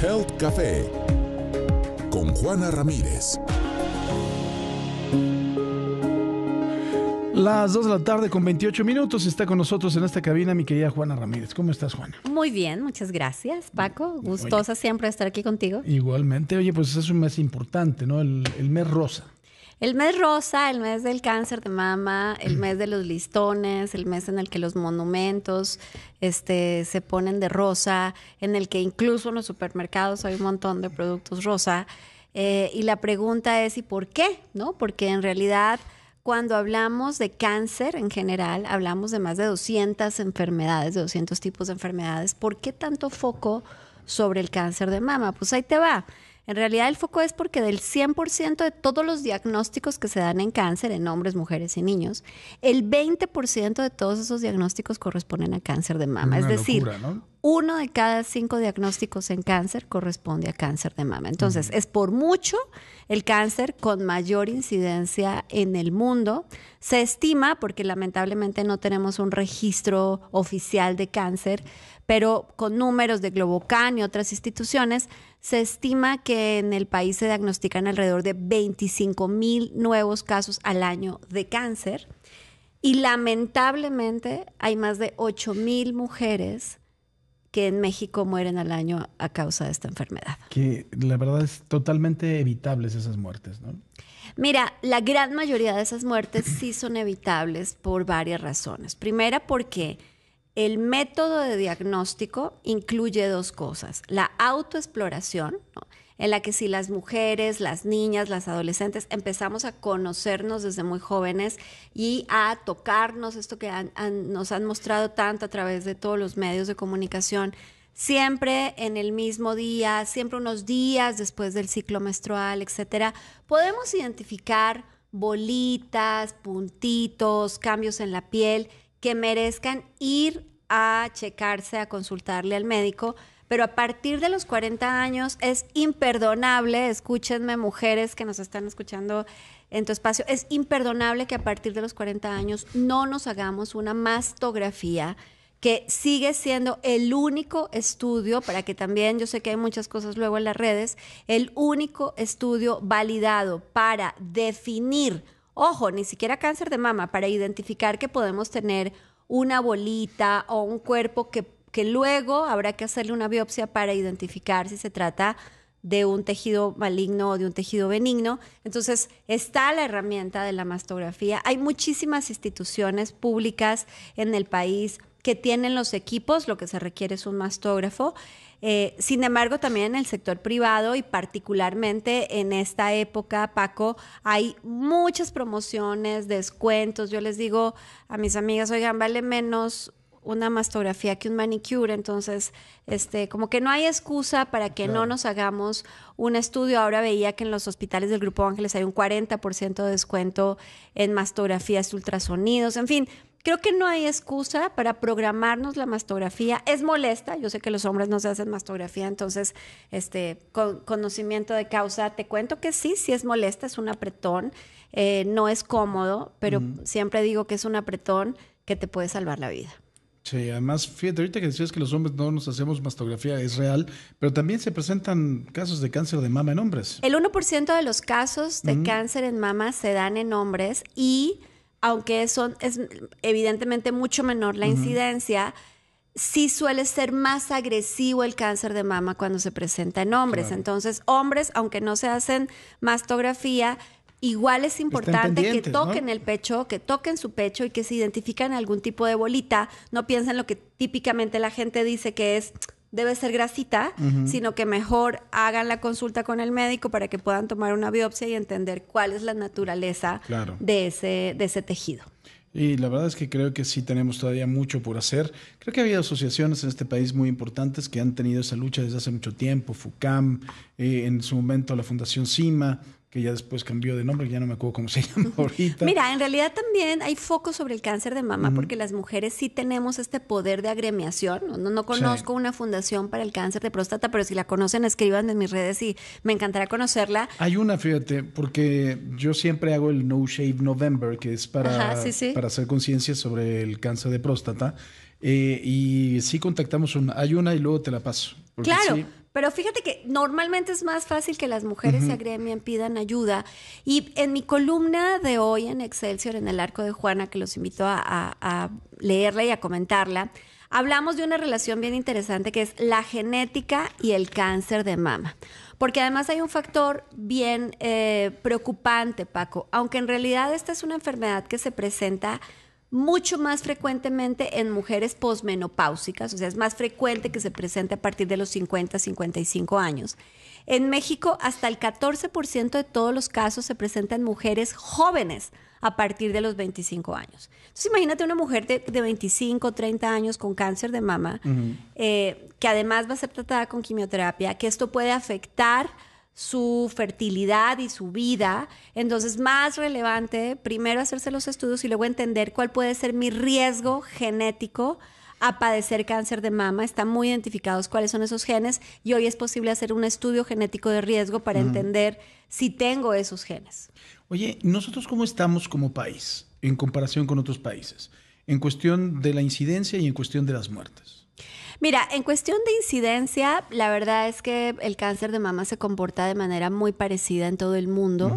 Health Café con Juana Ramírez. Las 2 de la tarde con 28 minutos está con nosotros en esta cabina mi querida Juana Ramírez. ¿Cómo estás, Juana? Muy bien, muchas gracias, Paco. Gustosa siempre de estar aquí contigo. Igualmente. Oye, pues es un mes importante, ¿no? El mes rosa. El mes rosa, el mes del cáncer de mama, el mes de los listones, el mes en el que los monumentos se ponen de rosa, en el que incluso en los supermercados hay un montón de productos rosa. Y la pregunta es, ¿y por qué? ¿No? Porque en realidad, cuando hablamos de cáncer en general, hablamos de más de 200 enfermedades, de 200 tipos de enfermedades. ¿Por qué tanto foco sobre el cáncer de mama? Pues ahí te va. En realidad el foco es porque del 100% de todos los diagnósticos que se dan en cáncer, en hombres, mujeres y niños, el 20% de todos esos diagnósticos corresponden a cáncer de mama. Es decir, locura, ¿no? 1 de cada 5 diagnósticos en cáncer corresponde a cáncer de mama. Entonces, es por mucho el cáncer con mayor incidencia en el mundo. Se estima, porque lamentablemente no tenemos un registro oficial de cáncer, pero con números de Globocan y otras instituciones, se estima que en el país se diagnostican alrededor de 25,000 nuevos casos al año de cáncer. Y lamentablemente hay más de 8,000 mujeres que en México mueren al año a causa de esta enfermedad. Que la verdad es totalmente evitables esas muertes, ¿no? Mira, la gran mayoría de esas muertes sí son evitables por varias razones. Primera, porque el método de diagnóstico incluye 2 cosas. La autoexploración, ¿no? En la que si las mujeres, las niñas, las adolescentes empezamos a conocernos desde muy jóvenes y a tocarnos, esto que nos han mostrado tanto a través de todos los medios de comunicación, siempre en el mismo día, siempre unos días después del ciclo menstrual, etcétera, podemos identificar bolitas, puntitos, cambios en la piel que merezcan ir a checarse, a consultarle al médico. Pero a partir de los 40 años es imperdonable, escúchenme mujeres que nos están escuchando en tu espacio, es imperdonable que a partir de los 40 años no nos hagamos una mastografía, que sigue siendo el único estudio, para que también, yo sé que hay muchas cosas luego en las redes, el único estudio validado para definir, ojo, ni siquiera cáncer de mama, para identificar que podemos tener una bolita o un cuerpo que luego habrá que hacerle una biopsia para identificar si se trata de un tejido maligno o de un tejido benigno. Entonces, está la herramienta de la mastografía. Hay muchísimas instituciones públicas en el país que tienen los equipos, lo que se requiere es un mastógrafo. Sin embargo, también en el sector privado y particularmente en esta época, Paco, hay muchas promociones, descuentos. Yo les digo a mis amigas, oigan, vale menos una mastografía que un manicure, entonces como que no hay excusa para que no nos hagamos un estudio. Ahora veía que en los hospitales del Grupo Ángeles hay un 40% de descuento en mastografías, ultrasonidos, en fin, creo que no hay excusa para programarnos la mastografía. Es molesta, yo sé que los hombres no se hacen mastografía, entonces con conocimiento de causa te cuento que sí es molesta, es un apretón, no es cómodo, pero siempre digo que es un apretón que te puede salvar la vida. Sí, además, fíjate, ahorita que decías que los hombres no nos hacemos mastografía, es real, pero también se presentan casos de cáncer de mama en hombres. El 1% de los casos de cáncer en mama se dan en hombres y aunque es evidentemente mucho menor la incidencia, sí suele ser más agresivo el cáncer de mama cuando se presenta en hombres. Claro. Entonces, hombres, aunque no se hacen mastografía, igual es importante que toquen, ¿no?, el pecho, que toquen su pecho y que se identifican algún tipo de bolita. No piensen lo que típicamente la gente dice que debe ser grasita, sino que mejor hagan la consulta con el médico para que puedan tomar una biopsia y entender cuál es la naturaleza de ese tejido. Y la verdad es que creo que sí tenemos todavía mucho por hacer. Creo que ha habido asociaciones en este país muy importantes que han tenido esa lucha desde hace mucho tiempo. FUCAM, en su momento la Fundación CIMA, que ya después cambió de nombre, ya no me acuerdo cómo se llama ahorita. Mira, en realidad también hay foco sobre el cáncer de mama, porque las mujeres sí tenemos este poder de agremiación. No conozco una fundación para el cáncer de próstata, pero si la conocen, escriban en mis redes y me encantará conocerla. Hay una, fíjate, porque yo siempre hago el No Shave November, que es para hacer conciencia sobre el cáncer de próstata. Y sí contactamos hay una y luego te la paso. Claro, sí. Pero fíjate que normalmente es más fácil que las mujeres se agremien, pidan ayuda. Y en mi columna de hoy en Excelsior, en el Arco de Juana, que los invito a leerla y a comentarla, hablamos de una relación bien interesante que es la genética y el cáncer de mama. Porque además hay un factor bien preocupante, Paco. Aunque en realidad esta es una enfermedad que se presenta mucho más frecuentemente en mujeres posmenopáusicas, o sea, es más frecuente que se presente a partir de los 50, 55 años. En México, hasta el 14% de todos los casos se presentan en mujeres jóvenes a partir de los 25 años. Entonces, imagínate una mujer de 25, 30 años con cáncer de mama, que además va a ser tratada con quimioterapia, que esto puede afectar su fertilidad y su vida. Entonces, más relevante, primero hacerse los estudios y luego entender cuál puede ser mi riesgo genético a padecer cáncer de mama. Están muy identificados cuáles son esos genes y hoy es posible hacer un estudio genético de riesgo para entender si tengo esos genes. Oye, ¿nosotros cómo estamos como país en comparación con otros países? En cuestión de la incidencia y en cuestión de las muertes. Mira, en cuestión de incidencia, la verdad es que el cáncer de mama se comporta de manera muy parecida en todo el mundo.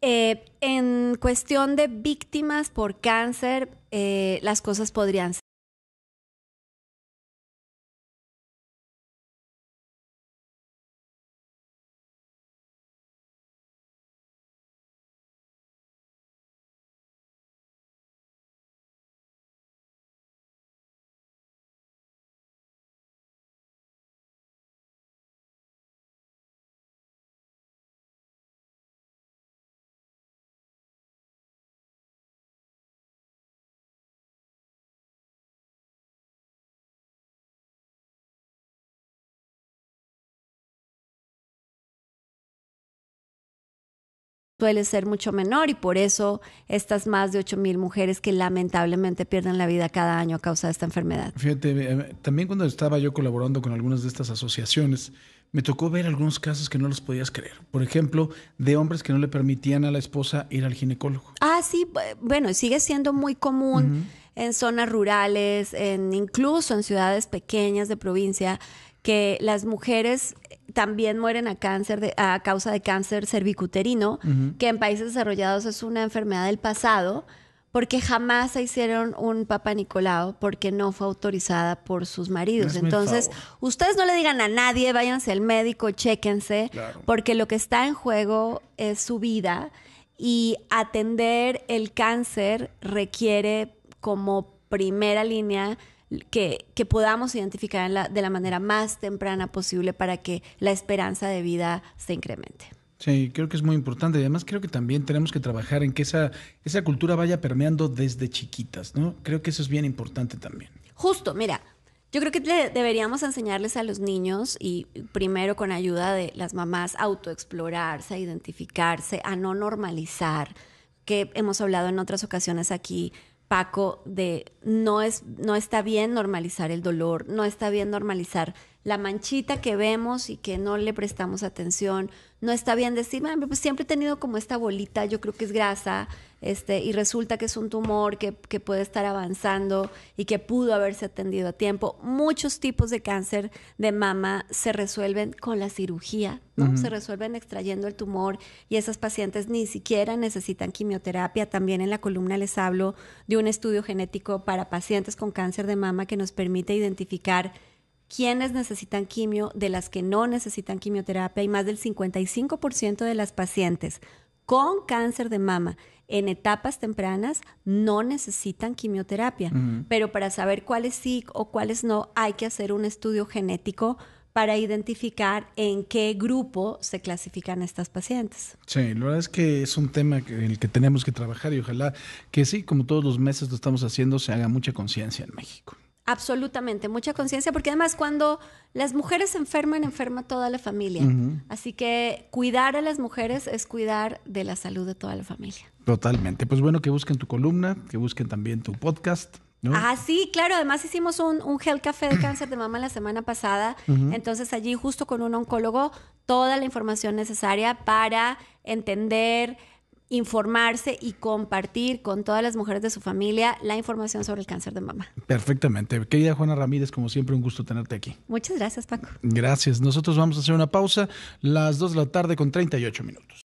En cuestión de víctimas por cáncer, las cosas podrían ser. Suele ser mucho menor y por eso estas más de 8,000 mujeres que lamentablemente pierden la vida cada año a causa de esta enfermedad. Fíjate, también cuando estaba yo colaborando con algunas de estas asociaciones, me tocó ver algunos casos que no los podías creer. Por ejemplo, de hombres que no le permitían a la esposa ir al ginecólogo. Ah, sí, bueno, sigue siendo muy común en zonas rurales, incluso en ciudades pequeñas de provincia, que las mujeres también mueren a causa de cáncer cervicuterino, que en países desarrollados es una enfermedad del pasado, porque jamás se hicieron un Papa Nicolau porque no fue autorizada por sus maridos. Entonces, ustedes no le digan a nadie, váyanse al médico, chéquense, porque lo que está en juego es su vida y atender el cáncer requiere como primera línea que podamos identificar de la manera más temprana posible para que la esperanza de vida se incremente. Sí, creo que es muy importante y además creo que también tenemos que trabajar en que esa cultura vaya permeando desde chiquitas, ¿no? Creo que eso es bien importante también. Justo, mira, yo creo que deberíamos enseñarles a los niños y primero con ayuda de las mamás a autoexplorarse, a identificarse, a no normalizar, que hemos hablado en otras ocasiones aquí, Paco, de no está bien normalizar el dolor, no está bien normalizar la manchita que vemos y que no le prestamos atención, no está bien decir, pues siempre he tenido como esta bolita, yo creo que es grasa, y resulta que es un tumor que puede estar avanzando y que pudo haberse atendido a tiempo. Muchos tipos de cáncer de mama se resuelven con la cirugía, ¿no? Se resuelven extrayendo el tumor y esas pacientes ni siquiera necesitan quimioterapia. También en la columna les hablo de un estudio genético para pacientes con cáncer de mama que nos permite identificar quiénes necesitan quimio, de las que no necesitan quimioterapia, y más del 55% de las pacientes con cáncer de mama en etapas tempranas no necesitan quimioterapia. Pero para saber cuáles sí o cuáles no, hay que hacer un estudio genético para identificar en qué grupo se clasifican estas pacientes. Sí, la verdad es que es un tema en el que tenemos que trabajar y ojalá que sí, como todos los meses lo estamos haciendo, se haga mucha conciencia en México. Absolutamente, mucha conciencia, porque además cuando las mujeres se enferman, enferma toda la familia. Así que cuidar a las mujeres es cuidar de la salud de toda la familia. Totalmente. Pues bueno, que busquen tu columna, que busquen también tu podcast, ¿no? Ah, sí, claro. Además hicimos un Health Café de cáncer de mama la semana pasada. Entonces allí justo con un oncólogo toda la información necesaria para entender informarse y compartir con todas las mujeres de su familia la información sobre el cáncer de mama. Perfectamente. Querida Juana Ramírez, como siempre, un gusto tenerte aquí. Muchas gracias, Paco. Gracias. Nosotros vamos a hacer una pausa, las 2 de la tarde con 38 minutos.